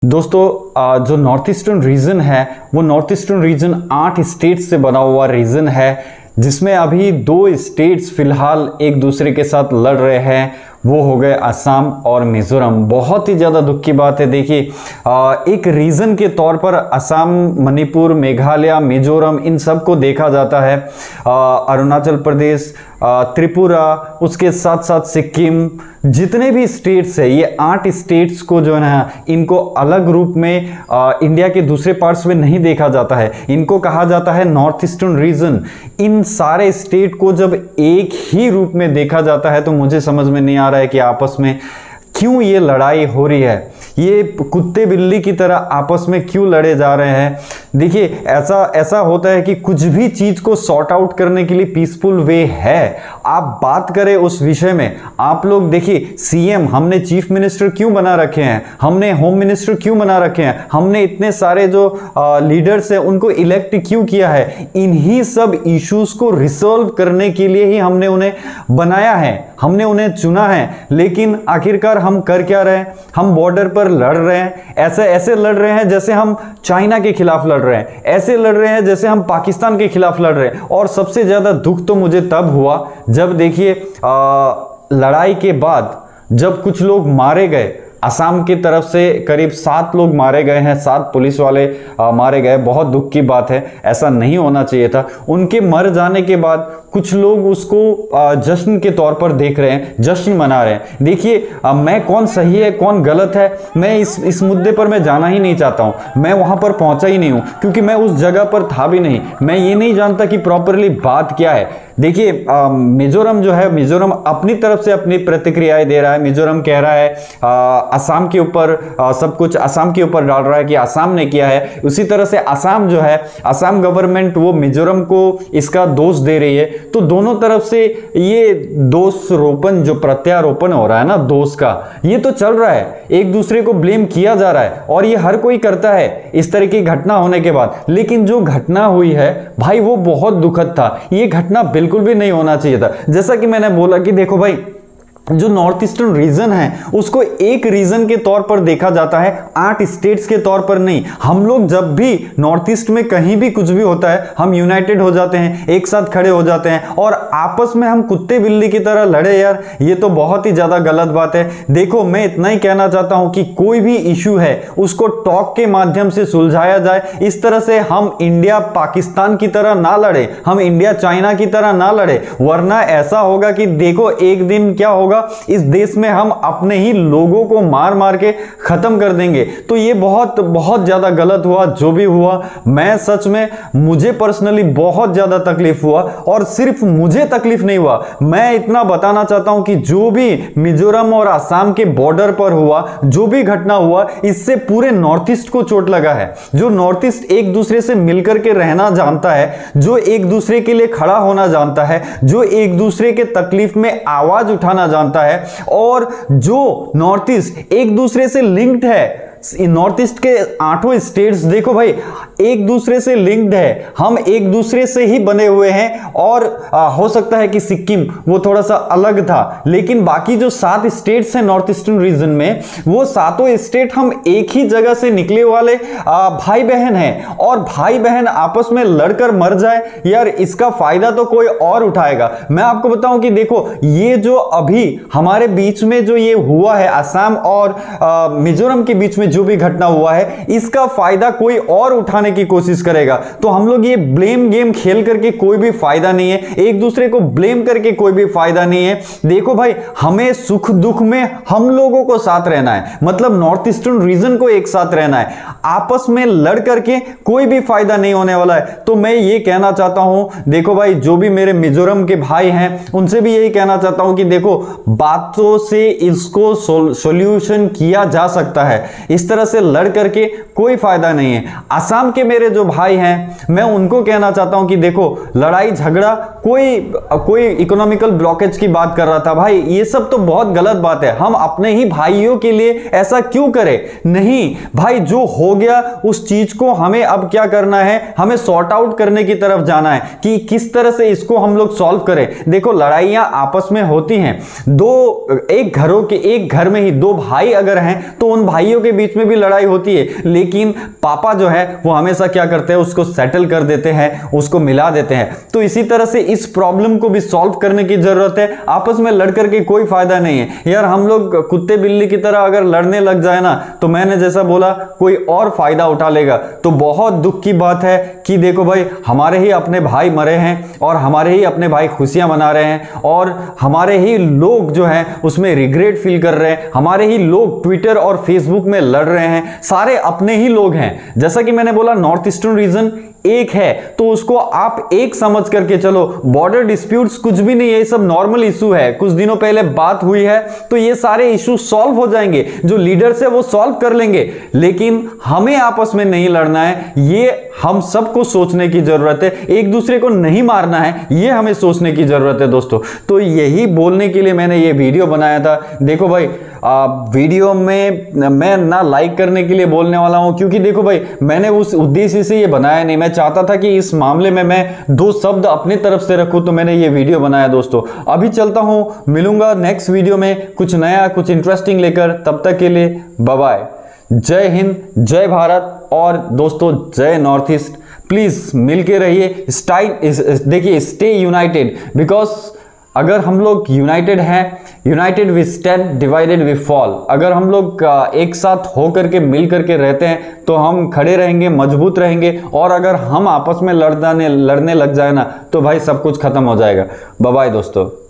दोस्तों जो north eastern region है वो नॉर्थ ईस्टर्न रीजन 8 स्टेट्स से बना हुआ रीजन है, जिसमें अभी 2 स्टेट्स फिलहाल एक दूसरे के साथ लड़ रहे हैं। वो हो गए असम और मिजोरम। बहुत ही ज़्यादा दुख की बात है। देखिए एक रीजन के तौर पर असम, मणिपुर, मेघालय, मिजोरम इन सब को देखा जाता है। अरुणाचल प्रदेश, त्रिपुरा, उसके साथ साथ सिक्किम, जितने भी स्टेट्स है ये 8 स्टेट्स को जो है ना इनको अलग रूप में इंडिया के दूसरे पार्ट्स में नहीं देखा जाता है। इनको कहा जाता है नॉर्थ ईस्टर्न रीजन। इन सारे स्टेट को जब एक ही रूप में देखा जाता है तो मुझे समझ में नहीं आ रहा है कि आपस में क्यों ये लड़ाई हो रही है। ये कुत्ते बिल्ली की तरह आपस में क्यों लड़े जा रहे हैं। देखिए ऐसा होता है कि कुछ भी चीज को सॉर्ट आउट करने के लिए पीसफुल वे है। आप बात करें उस विषय में, आप लोग देखिए सीएम हमने चीफ मिनिस्टर क्यों बना रखे हैं, हमने होम मिनिस्टर क्यों बना रखे हैं, हमने इतने सारे जो लीडर्स हैं उनको इलेक्ट क्यों किया है। इन्हीं सब इश्यूज को रिसॉल्व करने के लिए ही हमने उन्हें बनाया है, हमने उन्हें चुना है। लेकिन आखिरकार हम कर क्या रहे हैं, हम बॉर्डर पर लड़ रहे हैं। ऐसे लड़ रहे हैं जैसे हम चाइना के खिलाफ लड़ रहे हैं, ऐसे लड़ रहे हैं जैसे हम पाकिस्तान के खिलाफ लड़ रहे हैं। और सबसे ज्यादा दुख तो मुझे तब हुआ जब देखिए लड़ाई के बाद जब कुछ लोग मारे गए। असम की तरफ से करीब 7 लोग मारे गए हैं, 7 पुलिस वाले मारे गए। बहुत दुख की बात है, ऐसा नहीं होना चाहिए था। उनके मर जाने के बाद कुछ लोग उसको जश्न के तौर पर देख रहे हैं, जश्न मना रहे हैं। देखिए मैं कौन सही है कौन गलत है, मैं इस मुद्दे पर मैं जाना ही नहीं चाहता हूं। मैं वहां पर पहुंचा ही नहीं हूं क्योंकि मैं उस जगह पर था भी नहीं। मैं ये नहीं जानता कि प्रॉपरली बात क्या है। देखिए मिजोरम जो है, मिजोरम अपनी तरफ से अपनी प्रतिक्रियाएं दे रहा है। मिजोरम कह रहा है असम के ऊपर सब कुछ असम के ऊपर डाल रहा है कि असम ने किया है। उसी तरह से असम जो है, असम गवर्नमेंट वो मिजोरम को इसका दोष दे रही है। तो दोनों तरफ से ये दोषारोपण जो प्रत्यारोपण हो रहा है ना दोष का, ये तो चल रहा है। एक दूसरे को ब्लेम किया जा रहा है और ये हर कोई करता है इस तरह की घटना होने के बाद। लेकिन जो घटना हुई है भाई वो बहुत दुखद था। ये घटना बिल्कुल भी नहीं होना चाहिए था। जैसा कि मैंने बोला कि देखो भाई, जो नॉर्थ ईस्टर्न रीजन है उसको एक रीजन के तौर पर देखा जाता है, 8 स्टेट्स के तौर पर नहीं। हम लोग जब भी नॉर्थ ईस्ट में कहीं भी कुछ भी होता है हम यूनाइटेड हो जाते हैं, एक साथ खड़े हो जाते हैं और आपस में हम कुत्ते बिल्ली की तरह लड़े यार, ये तो बहुत ही ज्यादा गलत बात है। देखो मैं इतना ही कहना चाहता हूं कि कोई भी इश्यू है उसको टॉक के माध्यम से सुलझाया जाए। इस तरह से हम इंडिया पाकिस्तान की तरह ना लड़े, हम इंडिया चाइना की तरह ना लड़े, वरना ऐसा होगा कि देखो एक दिन क्या होगा, इस देश में हम अपने ही लोगों को मार मार के खत्म कर देंगे। तो ये बहुत बहुत ज्यादा गलत हुआ जो भी हुआ। मैं सच में, मुझे पर्सनली बहुत ज्यादा तकलीफ हुआ और सिर्फ मुझे तकलीफ नहीं हुआ, मैं इतना बताना चाहता हूं कि जो भी मिजोरम और असम के बॉर्डर पर हुआ, जो भी घटना हुआ, इससे पूरे नॉर्थ ईस्ट को चोट लगा है। जो नॉर्थ ईस्ट एक दूसरे से मिलकर के रहना जानता है, जो एक दूसरे के लिए खड़ा होना जानता है, जो एक दूसरे के तकलीफ में आवाज उठाना जानता है और जो नॉर्थ ईस्ट एक दूसरे से लिंक्ड है। नॉर्थ ईस्ट के 8 स्टेट्स देखो भाई एक दूसरे से लिंक्ड है, हम एक दूसरे से ही बने हुए हैं। और हो सकता है कि सिक्किम वो थोड़ा सा अलग था, लेकिन बाकी जो 7 स्टेट्स हैं नॉर्थ ईस्टर्न रीजन में, वो 7 स्टेट हम एक ही जगह से निकले वाले भाई बहन हैं। और भाई बहन आपस में लड़कर मर जाए यार, इसका फायदा तो कोई और उठाएगा। मैं आपको बताऊं कि देखो ये जो अभी हमारे बीच में जो ये हुआ है, असम और मिजोरम के बीच में जो भी घटना हुआ है, इसका फायदा कोई और उठाने की कोशिश करेगा। तो हम लोग ये ब्लेम गेम खेल करके कोई भी फायदा नहीं है, एक दूसरे को ब्लेम करके कोई भी फायदा नहीं है। देखो भाई हमें सुख दुख में हम लोगों को साथ रहना है, मतलब नॉर्थ ईस्टर्न रीजन को एक साथ रहना है। आपस में लड़ करके कोई भी फायदा नहीं होने वाला है। तो मैं ये कहना चाहता हूं, देखो भाई जो भी मेरे मिजोरम के भाई हैं उनसे भी यही कहना चाहता हूं कि देखो बातों से इसको सॉल्यूशन किया जा सकता है, इस तरह से लड़ करके कोई फायदा नहीं है। असम के मेरे जो भाई हैं मैं उनको कहना चाहता हूं कि देखो लड़ाई झगड़ा, कोई इकोनॉमिकल ब्लॉकेज की बात कर रहा था, भाई ये सब तो बहुत गलत बात है। हम अपने ही भाइयों के लिए ऐसा क्यों करें? नहीं भाई, जो हो गया उस चीज को हमें अब क्या करना है, हमें सॉर्ट आउट करने की तरफ जाना है कि किस तरह से इसको हम लोग सॉल्व करें। देखो लड़ाइयां आपस में होती हैं, एक घर में ही 2 भाई अगर हैं तो उन भाइयों के बीच स्टेट्स में भी लड़ाई होती है, लेकिन पापा जो है वो हमेशा क्या करते हैं, उसको सेटल कर देते हैं, उसको मिला देते हैं। तो इसी तरह से इस प्रॉब्लम को भी सॉल्व करने की जरूरत है। आपस में लड़ करके कोई फायदा नहीं है यार। हम लोग कुत्ते बिल्ली की तरह अगर लड़ने लग जाए ना, तो मैंने जैसा बोला कोई और फायदा उठा लेगा। तो बहुत दुख की बात है कि देखो भाई, हमारे ही अपने भाई मरे हैं और हमारे ही अपने भाई खुशियां मना रहे हैं और हमारे ही लोग जो हैं उसमें रिग्रेट फील कर रहे हैं। हमारे ही लोग ट्विटर और फेसबुक में लड़ रहे हैं, सारे अपने ही लोग हैं। जैसा कि मैंने बोला, नॉर्थ ईस्टर्न रीजन एक है तो उसको आप एक समझ करके चलो। बॉर्डर डिस्प्यूट्स कुछ भी नहीं है, ये सब नॉर्मल इशू है। कुछ दिनों पहले बात हुई है तो ये सारे इशू सॉल्व हो जाएंगे, जो लीडर्स है वो सॉल्व कर लेंगे। लेकिन हमें आपस में नहीं लड़ना है, ये हम सबको सोचने की जरूरत है। एक दूसरे को नहीं मारना है, ये हमें सोचने की जरूरत है दोस्तों। तो यही बोलने के लिए मैंने ये वीडियो बनाया था। देखो भाई, वीडियो में मैं ना लाइक करने के लिए बोलने वाला हूं, क्योंकि देखो भाई, मैंने उस उद्देश्य से ये बनाया नहीं। मैं चाहता था कि इस मामले में मैं दो शब्द अपनी तरफ से रखूं, तो मैंने ये वीडियो बनाया दोस्तों। अभी चलता हूं, मिलूंगा नेक्स्ट वीडियो में कुछ नया, कुछ इंटरेस्टिंग लेकर। तब तक के लिए बाय बाय। जय हिंद, जय भारत और दोस्तों जय नॉर्थ ईस्ट। प्लीज मिलके रहिए, देखिए स्टे यूनाइटेड, बिकॉज अगर हम लोग यूनाइटेड हैं, united we stand, divided we fall. अगर हम लोग एक साथ हो करके मिल करके रहते हैं तो हम खड़े रहेंगे, मजबूत रहेंगे। और अगर हम आपस में लड़ने लग जाए ना, तो भाई सब कुछ खत्म हो जाएगा। बाय बाय दोस्तों।